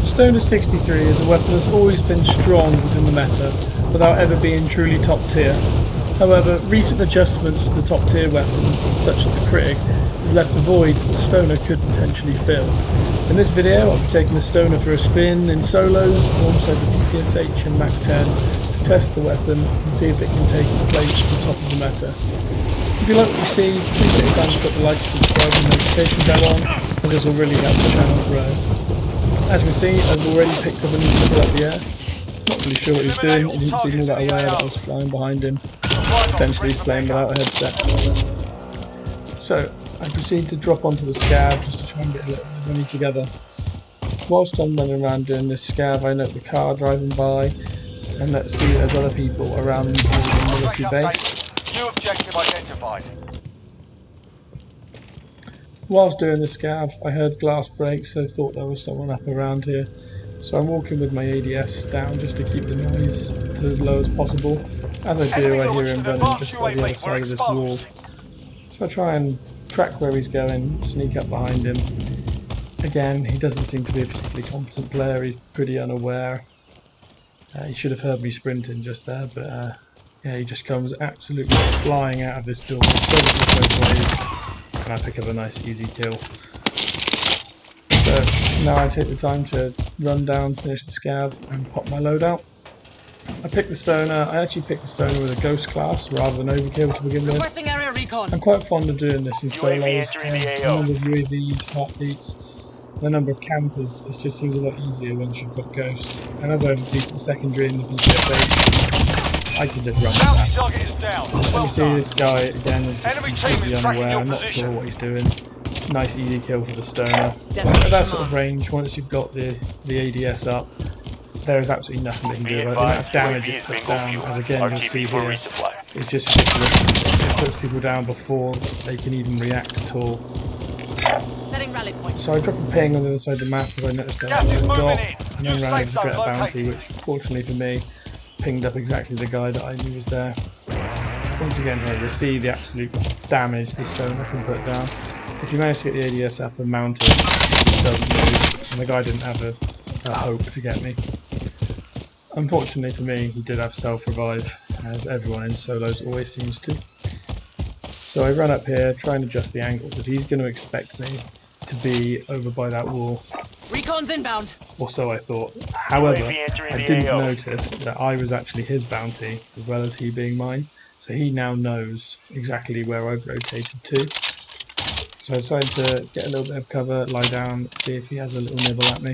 Stoner 63 is a weapon that's always been strong within the meta, without ever being truly top tier. However, recent adjustments to the top tier weapons, such as the critic, has left a void that the Stoner could potentially fill. In this video I'll be taking the Stoner for a spin in solos, alongside the PPSH and MAC-10 to test the weapon and see if it can take its place at the top of the meta. If you like what you see, please take time to put the like, subscribe and notification bell on, and this will really help the channel grow. As you can see, I've already picked up a new up the air. Not really sure what he's doing, he didn't seem all that aware that I was flying behind him. Potentially he's playing without a headset. So, I proceed to drop onto the scav just to try and get a little bit of money together. Whilst I'm running around doing this scav, I note the car driving by, and let's see there's other people around the military base. New objective identified. Whilst doing the scav, I heard glass break, so thought there was someone up around here. So I'm walking with my ADS down just to keep the noise to as low as possible. As I do, I hear him running just by the other side of this wall. So I try and track where he's going, sneak up behind him. Again, he doesn't seem to be a particularly competent player, he's pretty unaware. He should have heard me sprinting just there, but yeah, he just comes absolutely flying out of this door, and I pick up a nice easy kill. So now I take the time to run down, finish the scav and pop my loadout. I picked the Stoner. I actually picked the Stoner with a ghost class rather than overkill to begin with. Area recon. I'm quite fond of doing this in solos. The number of UAVs, heartbeats, the number of campers, it just seems a lot easier once you've got ghosts. And as I've beaten secondary in the PPSH, I can just run with that. You see this guy again is just completely unaware, I'm not sure what he's doing. Nice easy kill for the Stoner. At that sort of range, once you've got the ADS up, there is absolutely nothing they can do. Right? The amount of damage it puts down, as again you'll see here, is just ridiculous. It puts people down before they can even react at all. So I drop a ping on the other side of the map because I noticed there was a dot, and then ran over to get a bounty, which fortunately for me pinged up exactly the guy that I knew was there. Once again here you'll see the absolute damage the Stoner can put down. If you manage to get the ADS up and mount it, it doesn't move, and the guy didn't have a hope to get me. Unfortunately for me, he did have self-revive, as everyone in solos always seems to. So I run up here, try and adjust the angle, because he's going to expect me to be over by that wall. Recon's inbound. Or so I thought. However, I didn't notice that I was actually his bounty, as well as he being mine. So he now knows exactly where I've rotated to. So I decided to get a little bit of cover, lie down, see if he has a little nibble at me.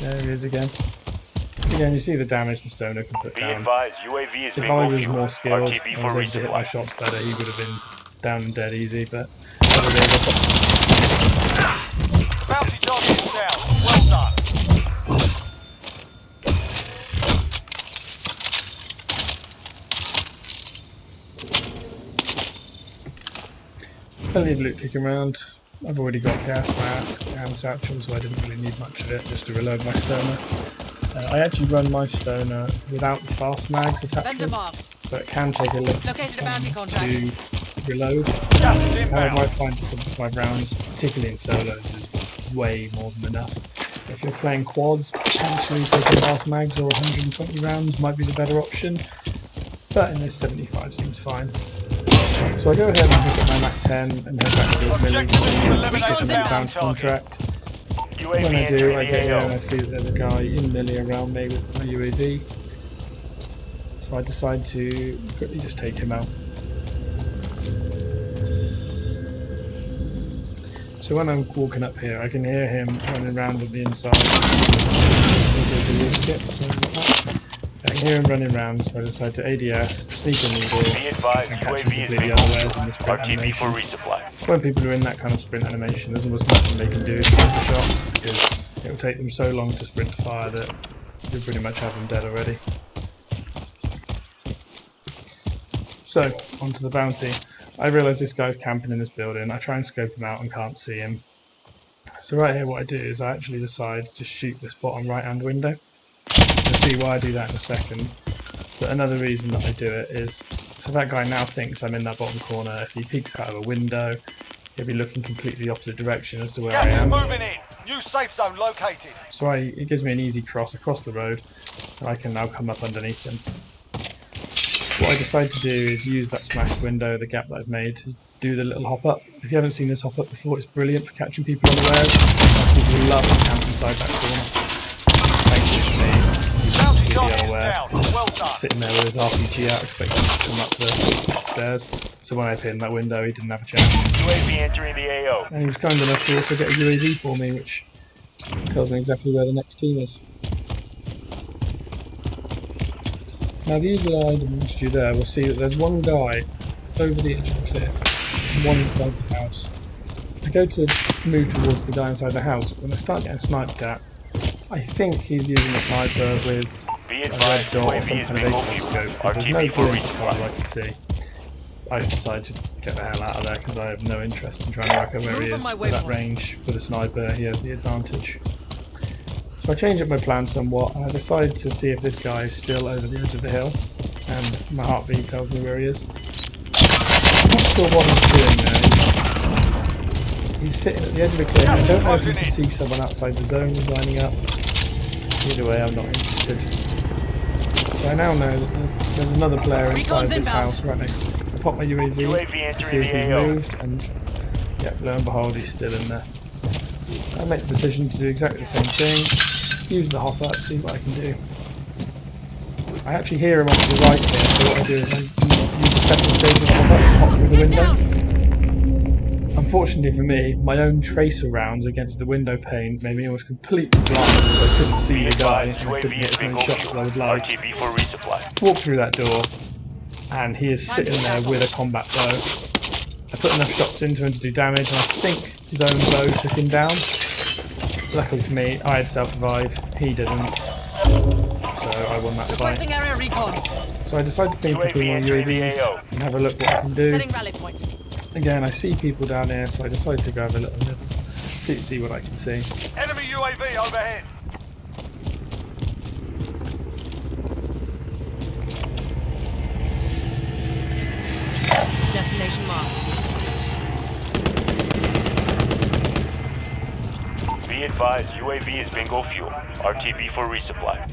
There he is again. Again, you see the damage the Stoner can put down. If I was more skilled, I was able to hit my shots better, he would have been down and dead easy, but as it is, Bounty target down. Well done. plenty of loot kicking around. I've already got gas mask and satchel, so I didn't really need much of it just to reload my Stoner. I actually run my Stoner without the fast mags attached to it, so it can take a little time to reload. However, I find that 75 rounds, particularly in solos, is way more than enough. If you're playing quads, potentially taking fast mags or 120 rounds might be the better option, but in this 75 seems fine. So I go ahead and pick up my MAC-10 and head back to the village and bounty contract. When I do, I get here and I see that there's a guy in melee around me with my UAV. So I decide to quickly just take him out. So when I'm walking up here, I can hear him running around on the inside. I can hear him running around, so I decide to ADS, sneak in the door, and catch him completely unawares in the sprint animation. When people are in that kind of sprint animation, there's almost nothing they can do to get the shots, because it will take them so long to sprint to fire that you'll pretty much have them dead already. So, onto the bounty. I realise this guy's camping in this building. I try and scope him out and can't see him. So right here what I do is I actually decide to shoot this bottom right hand window. You'll see why I do that in a second. But another reason that I do it is so that guy now thinks I'm in that bottom corner. If he peeks out of a window, he'll be looking completely the opposite direction as to where I Gas is am. moving in. New safe zone located. So it gives me an easy cross across the road, and I can now come up underneath him. What I decide to do is use that smashed window, the gap that I've made, to do the little hop up. If you haven't seen this hop up before, it's brilliant for catching people unawares. People love to camp inside that corner. Thankfully for me, he's Bounty completely target is unaware. down. Well done. Sitting there with his RPG out, expecting to come up the stairs. So when I pinned that window, he didn't have a chance. UAV entering the AO. And he was kind enough to also get a UAV for me, which tells me exactly where the next team is. Now the eagle-eyed amongst you there will see that there's one guy over the edge of the cliff, and one inside the house. I go to move towards the guy inside the house, but when I start getting sniped at, I think he's using a sniper with a red dot or some kind of ACO scope, but there's no glint as far as I can see. I decide to get the hell out of there because I have no interest in trying to work out where he is. At that range, with a sniper, he has the advantage. So I change up my plan somewhat, and I decide to see if this guy is still over the edge of the hill, and my heartbeat tells me where he is. I'm not sure what he's doing there. He's sitting at the edge of the cliff. I don't know if you can see someone outside the zone is lining up. Either way, I'm not interested. So I now know that there's another player inside this house right next to me. I pop my UAV to see if he's moved, and yeah, lo and behold, he's still in there. I make the decision to do exactly the same thing, use the hop up, see what I can do. I actually hear him off to the right here, so what I do is I use the second stage of the hop up to hop through the window. Unfortunately for me, my own tracer rounds against the window pane made me almost completely blind, so I couldn't see the guy and I couldn't hit as many shots as I would like. Walk through that door, and he is sitting there with a combat bow. I put enough shots into him to do damage, and I think his own bow took him down. Luckily for me, I had self-revive, he didn't, so I won that fight. Area recon. So I decided to ping a couple more UAVs and have a look what I can do. Setting rally point. Again, I see people down here, so I decide to grab a little nib, see what I can see. Enemy UAV overhead. Destination marked. Be advised, UAV is bingo fuel. RTB for resupply.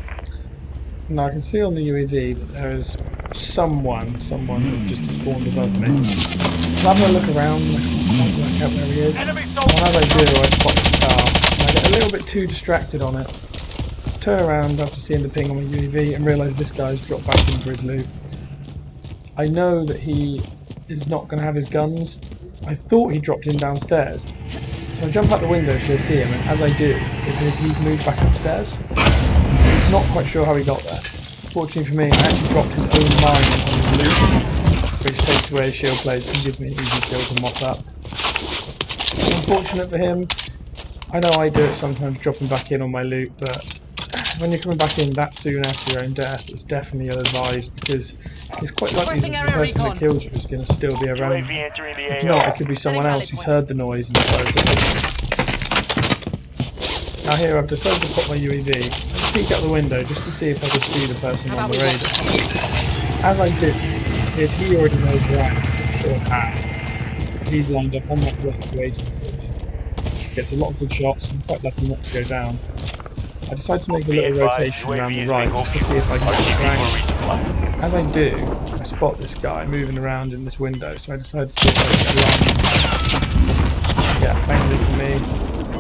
Now I can see on the UAV that there is someone who just spawned above me. I'm having a look around, I can't work out where he is. And as I do, I spot the car, and I get a little bit too distracted on it. Turn around after seeing the ping on my UAV and realise this guy's dropped back in for his loot. I know that he is not going to have his guns. I thought he dropped in downstairs. So I jump out the window to see him, and as I do, he's moved back upstairs. Not quite sure how he got there. Fortunately for me, I actually dropped his own mine on his loot, which takes away his shield plates and gives me an easy kill to mop up. Unfortunate for him, I know I do it sometimes, dropping back in on my loot, but when you're coming back in that soon after your own death, it's definitely ill-advised, because it's quite likely that the person that killed you is going to still be around. If not, it could be someone else who's heard the noise and decided to hit you. Now here I've decided to pop my UAV and peek out the window just to see if I could see the person on the radar. As I did, he already knows where I am, or how. He's lined up on that block waiting for me. Gets a lot of good shots, and I'm quite lucky not to go down. I decide to make a little rotation around the right just to see if I can get the range. As I do, I spot this guy moving around in this window, so I decide to see if I can get a yeah, banged into me.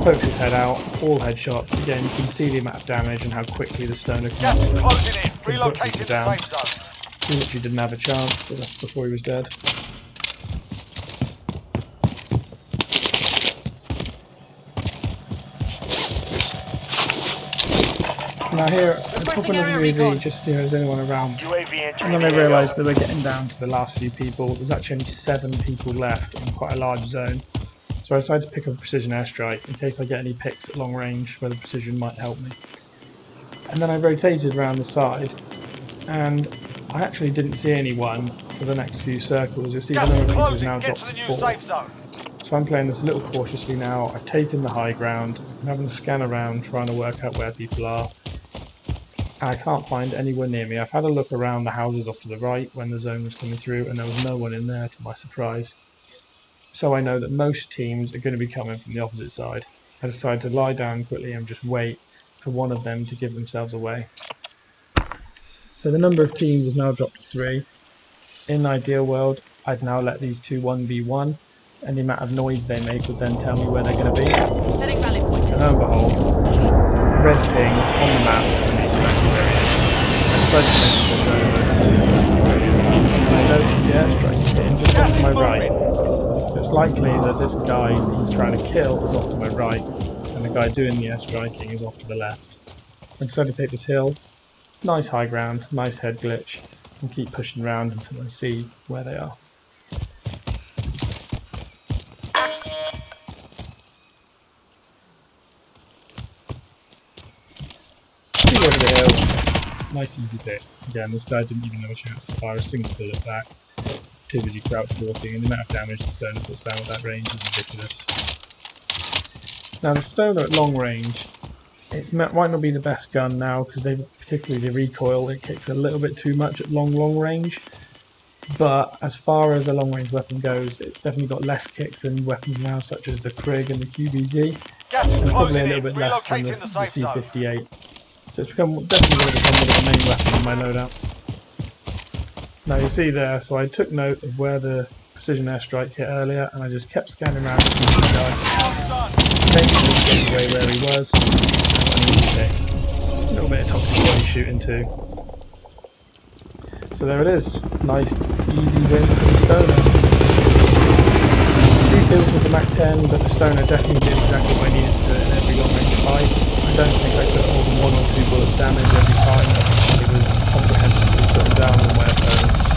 Pokes his head out, all headshots. Again, you can see the amount of damage and how quickly the stoner Gas is can closing in. put Relocating people the down. safe zone. He literally didn't have a chance, but that's before he was dead. Now here, I pop another UAV just to see if there's anyone around. And then I realised that we're getting down to the last few people. There's actually only 7 people left in quite a large zone. So I decided to pick up a precision airstrike in case I get any picks at long range where the precision might help me. And then I rotated around the side, and I actually didn't see anyone for the next few circles. You'll see the number of people has now dropped to 4. So I'm playing this a little cautiously now. I've taken the high ground. I'm having a scan around trying to work out where people are. I can't find anyone near me. I've had a look around the houses off to the right when the zone was coming through, and there was no one in there to my surprise. So I know that most teams are going to be coming from the opposite side. I decided to lie down quickly and just wait for one of them to give themselves away. So the number of teams has now dropped to 3. In an ideal world, I'd now let these two 1v1, and the amount of noise they make would then tell me where they're going to be. Setting rally point. And lo and behold, red ping on the map telling me exactly where he is. I decided to make a switch over and I noticed the airstrike hitting just off to my right. So it's likely that this guy he's trying to kill is off to my right, and the guy doing the airstriking is off to the left. I decided to take this hill, nice high ground, nice head glitch, and keep pushing around until I see where they are. Over the hill, nice easy pick. Again, this guy didn't even have a chance to fire a single bullet back. Too busy crouch walking, and the amount of damage the stoner puts down at that range is ridiculous. Now the stoner at long range, it might not be the best gun now because particularly the recoil, it kicks a little bit too much at long range. But as far as a long range weapon goes, it's definitely got less kick than weapons now such as the Krig and the QBZ, Gas is and probably closing a little in. bit less than the Relocating the safe zone. C58. So it's definitely going to become one of the main weapons in my loadout. Now you see there, so I took note of where the precision airstrike hit earlier, and I just kept scanning around to see the guy. Eventually getting away where he was, and an easy pick. A little bit of toxic body shooting too. So there it is, nice easy win for the stoner. 3 kills with the Mac 10, but the stoner definitely did exactly what I needed to in every long range fight. I don't think I took more than 1 or 2 bullets damage every time. It was comprehensively putting down all my opponents.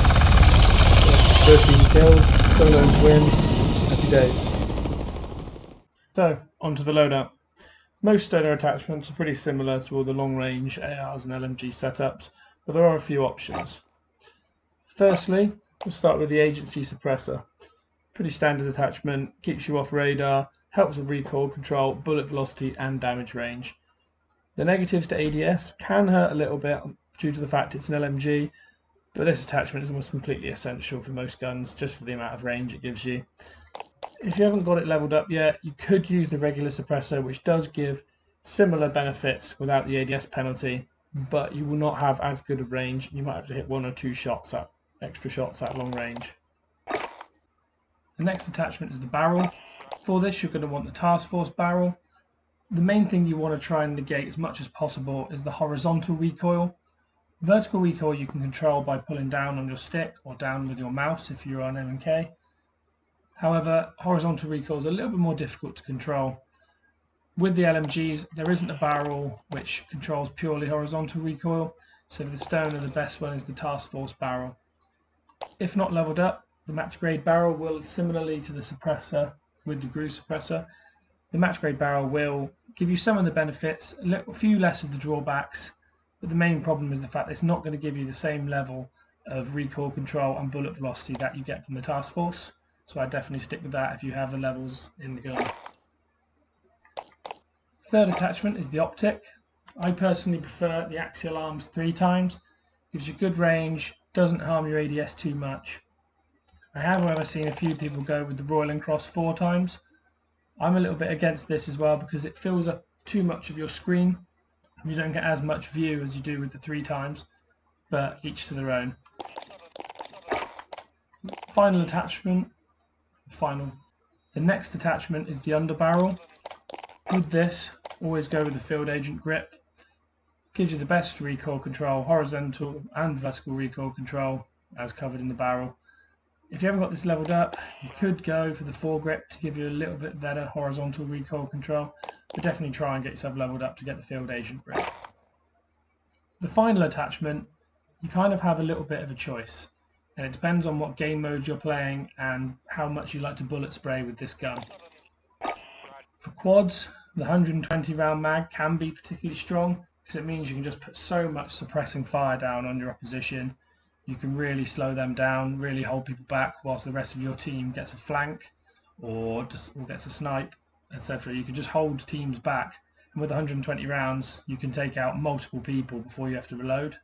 13 kills, stoner's win, happy days. So, onto the loadout. Most stoner attachments are pretty similar to all the long range ARs and LMG setups, but there are a few options. Firstly, we'll start with the agency suppressor. Pretty standard attachment, keeps you off radar, helps with recoil control, bullet velocity and damage range. The negatives to ADS can hurt a little bit due to the fact it's an LMG, but this attachment is almost completely essential for most guns just for the amount of range it gives you. If you haven't got it leveled up yet, you could use the regular suppressor, which does give similar benefits without the ADS penalty, but you will not have as good of range. You might have to hit 1 or 2 extra shots at long range. The next attachment is the barrel. For this, you're going to want the task force barrel. The main thing you want to try and negate as much as possible is the horizontal recoil. Vertical recoil you can control by pulling down on your stick or down with your mouse if you're on M&K. However, horizontal recoil is a little bit more difficult to control. With the LMGs, there isn't a barrel which controls purely horizontal recoil, so for the stoner the best one is the task force barrel. If not leveled up, the match grade barrel will, similarly to the suppressor with the GRU suppressor, the match grade barrel will give you some of the benefits, a few less of the drawbacks, but the main problem is the fact that it's not going to give you the same level of recoil control and bullet velocity that you get from the task force. So I definitely stick with that if you have the levels in the gun. Third attachment is the Optic. I personally prefer the axial arms 3 times. Gives you good range, doesn't harm your ADS too much. I have however seen a few people go with the Royal and Cross 4 times. I'm a little bit against this as well because it fills up too much of your screen. You don't get as much view as you do with the 3 times, but each to their own. Final attachment. The next attachment is the underbarrel. With this, always go with the field agent grip. Gives you the best recoil control, horizontal and vertical recoil control, as covered in the barrel. If you haven't got this leveled up, you could go for the foregrip to give you a little bit better horizontal recoil control, but definitely try and get yourself leveled up to get the field agent grip. The final attachment, you kind of have a little bit of a choice, and it depends on what game mode you're playing and how much you like to bullet spray with this gun. For quads, the 120 round mag can be particularly strong because it means you can just put so much suppressing fire down on your opposition. You can really slow them down, really hold people back whilst the rest of your team gets a flank or gets a snipe, etc. You can just hold teams back And with 120 rounds, you can take out multiple people before you have to reload.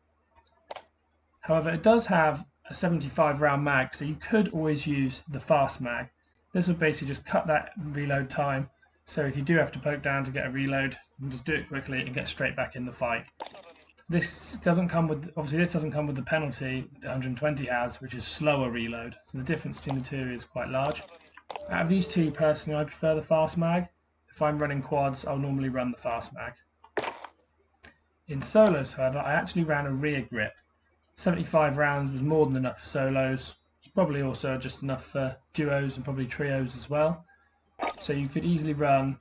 However, it does have a 75 round mag, so you could always use the fast mag. This will basically just cut that reload time, so if you do have to poke down to get a reload, you can just do it quickly and get straight back in the fight. This doesn't come with, obviously this doesn't come with the penalty that the 120 has, which is slower reload, so the difference between the two is quite large. Out of these two, personally, I prefer the fast mag. If I'm running quads, I'll normally run the fast mag. In solos, however, I actually ran a rear grip. 75 rounds was more than enough for solos. It's probably also just enough for duos and probably trios as well. So you could easily run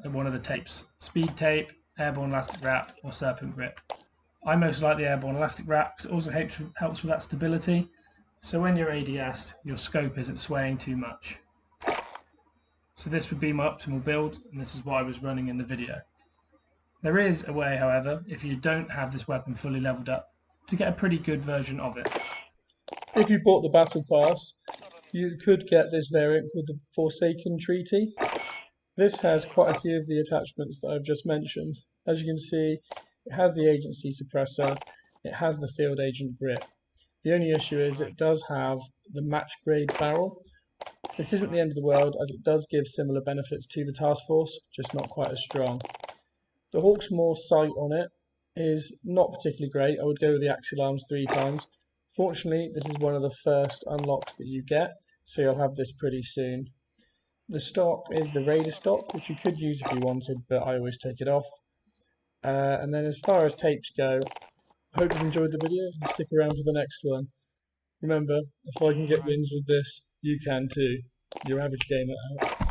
one of the tapes. Speed tape, airborne elastic wrap, or serpent grip. I most like the airborne elastic wrap because it also helps with that stability. So when you're ADS'd, your scope isn't swaying too much. So this would be my optimal build, and this is what I was running in the video. There is a way, however, if you don't have this weapon fully leveled up, to get a pretty good version of it. If you bought the Battle Pass, you could get this variant called the Forsaken Treaty. This has quite a few of the attachments that I've just mentioned. As you can see, it has the agency suppressor, it has the field agent grip. The only issue is it does have the match grade barrel. This isn't the end of the world, as it does give similar benefits to the Task Force, just not quite as strong. The Hawksmoor sight on it is not particularly great. I would go with the axial arms 3 times. Fortunately, this is one of the first unlocks that you get, so you'll have this pretty soon. The stock is the Raider stock, which you could use if you wanted, but I always take it off. And then as far as tapes go, I hope you've enjoyed the video and stick around for the next one. Remember, if I can get wins with this, you can too. Your average gamer out.